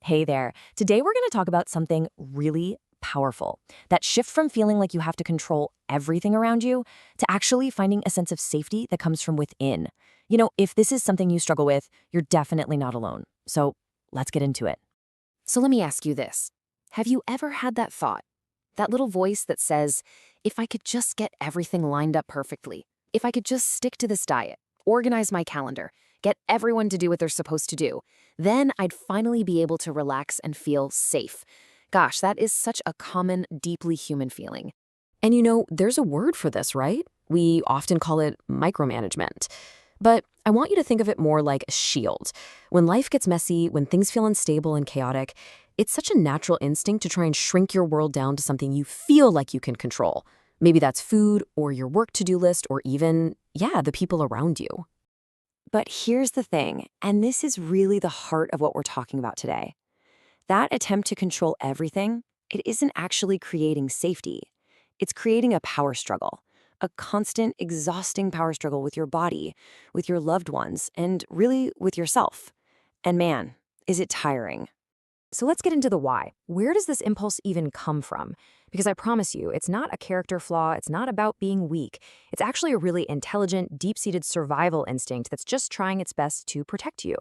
Hey there. Today we're going to talk about something really powerful. That shift from feeling like you have to control everything around you to actually finding a sense of safety that comes from within. If this is something you struggle with, you're definitely not alone. So let's get into it. So let me ask you this. Have you ever had that thought? That little voice that says, if I could just get everything lined up perfectly, if I could just stick to this diet, organize my calendar, get everyone to do what they're supposed to do, then I'd finally be able to relax and feel safe. Gosh, that is such a common, deeply human feeling. And there's a word for this, right? We often call it micromanagement. But I want you to think of it more like a shield. When life gets messy, when things feel unstable and chaotic, it's such a natural instinct to try and shrink your world down to something you feel like you can control. Maybe that's food or your work to-do list or even, the people around you. But here's the thing, and this is really the heart of what we're talking about today. That attempt to control everything, it isn't actually creating safety. It's creating a power struggle, a constant, exhausting power struggle with your body, with your loved ones, and really with yourself. And man, is it tiring. So let's get into the why. Where does this impulse even come from? Because I promise you, it's not a character flaw, it's not about being weak. It's actually a really intelligent, deep-seated survival instinct that's just trying its best to protect you.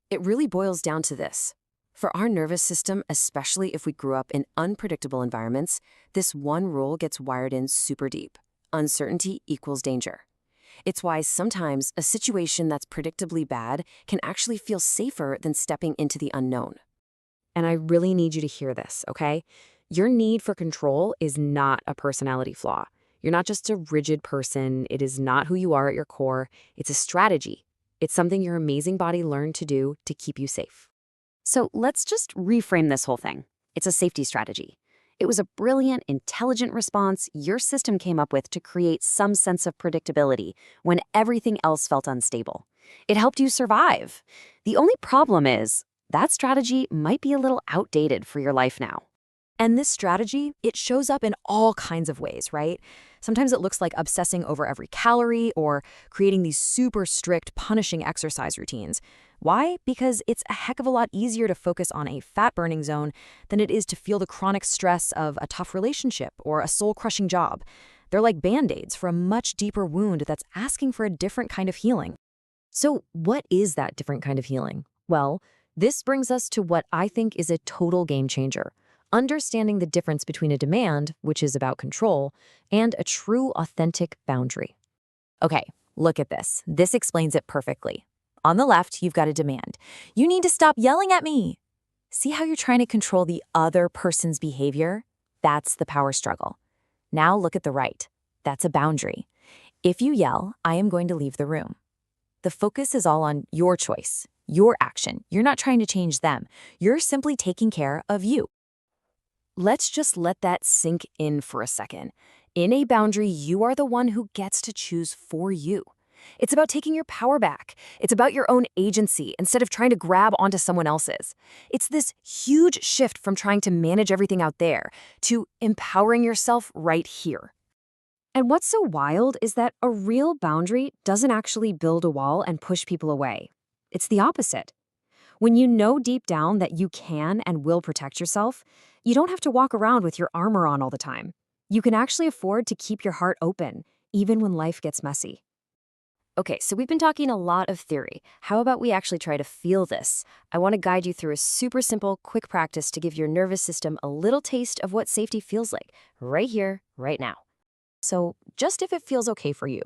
It really boils down to this. For our nervous system, especially if we grew up in unpredictable environments, this one rule gets wired in super deep. Uncertainty equals danger. It's why sometimes a situation that's predictably bad can actually feel safer than stepping into the unknown. And I really need you to hear this, okay? Your need for control is not a personality flaw. You're not just a rigid person. It is not who you are at your core. It's a strategy. It's something your amazing body learned to do to keep you safe. So let's just reframe this whole thing. It's a safety strategy. It was a brilliant, intelligent response your system came up with to create some sense of predictability when everything else felt unstable. It helped you survive. The only problem is, that strategy might be a little outdated for your life now. And this strategy, it shows up in all kinds of ways, right? Sometimes it looks like obsessing over every calorie or creating these super strict, punishing exercise routines. Why? Because it's a heck of a lot easier to focus on a fat-burning zone than it is to feel the chronic stress of a tough relationship or a soul-crushing job. They're like Band-Aids for a much deeper wound that's asking for a different kind of healing. So what is that different kind of healing? Well, this brings us to what I think is a total game changer. Understanding the difference between a demand, which is about control, and a true, authentic boundary. Okay, look at this. This explains it perfectly. On the left, you've got a demand. You need to stop yelling at me. See how you're trying to control the other person's behavior? That's the power struggle. Now look at the right. That's a boundary. If you yell, I am going to leave the room. The focus is all on your choice, your action. You're not trying to change them. You're simply taking care of you. Let's just let that sink in for a second. In a boundary, you are the one who gets to choose for you. It's about taking your power back. It's about your own agency instead of trying to grab onto someone else's. It's this huge shift from trying to manage everything out there to empowering yourself right here. And what's so wild is that a real boundary doesn't actually build a wall and push people away. It's the opposite. When you know deep down that you can and will protect yourself, you don't have to walk around with your armor on all the time. You can actually afford to keep your heart open, even when life gets messy. Okay, so we've been talking a lot of theory. How about we actually try to feel this? I want to guide you through a super simple, quick practice to give your nervous system a little taste of what safety feels like, right here, right now. So, just if it feels okay for you,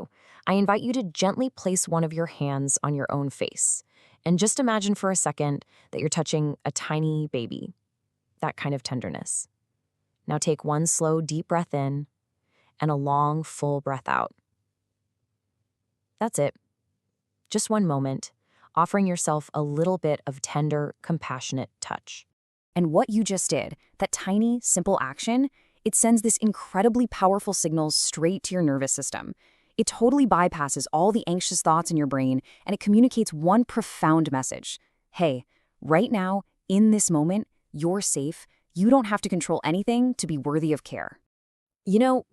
I invite you to gently place one of your hands on your own face. And just imagine for a second that you're touching a tiny baby, that kind of tenderness. Now take one slow, deep breath in and a long, full breath out. That's it. Just one moment, offering yourself a little bit of tender, compassionate touch. And what you just did, that tiny, simple action, it sends this incredibly powerful signal straight to your nervous system. It totally bypasses all the anxious thoughts in your brain, and it communicates one profound message. Hey, right now, in this moment, you're safe. You don't have to control anything to be worthy of care.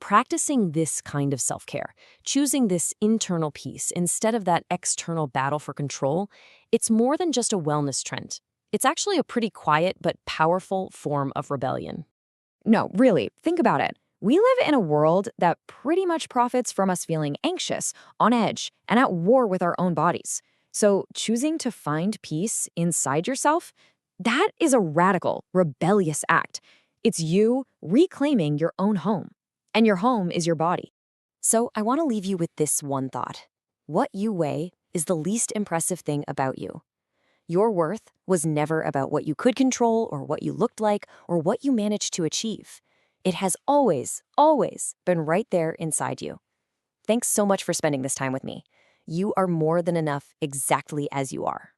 Practicing this kind of self-care, choosing this internal peace instead of that external battle for control, it's more than just a wellness trend. It's actually a pretty quiet but powerful form of rebellion. No, really, think about it. We live in a world that pretty much profits from us feeling anxious, on edge, and at war with our own bodies. So choosing to find peace inside yourself, that is a radical, rebellious act. It's you reclaiming your own home. And your home is your body. So I want to leave you with this one thought. What you weigh is the least impressive thing about you. Your worth was never about what you could control or what you looked like or what you managed to achieve. It has always, always been right there inside you. Thanks so much for spending this time with me. You are more than enough exactly as you are.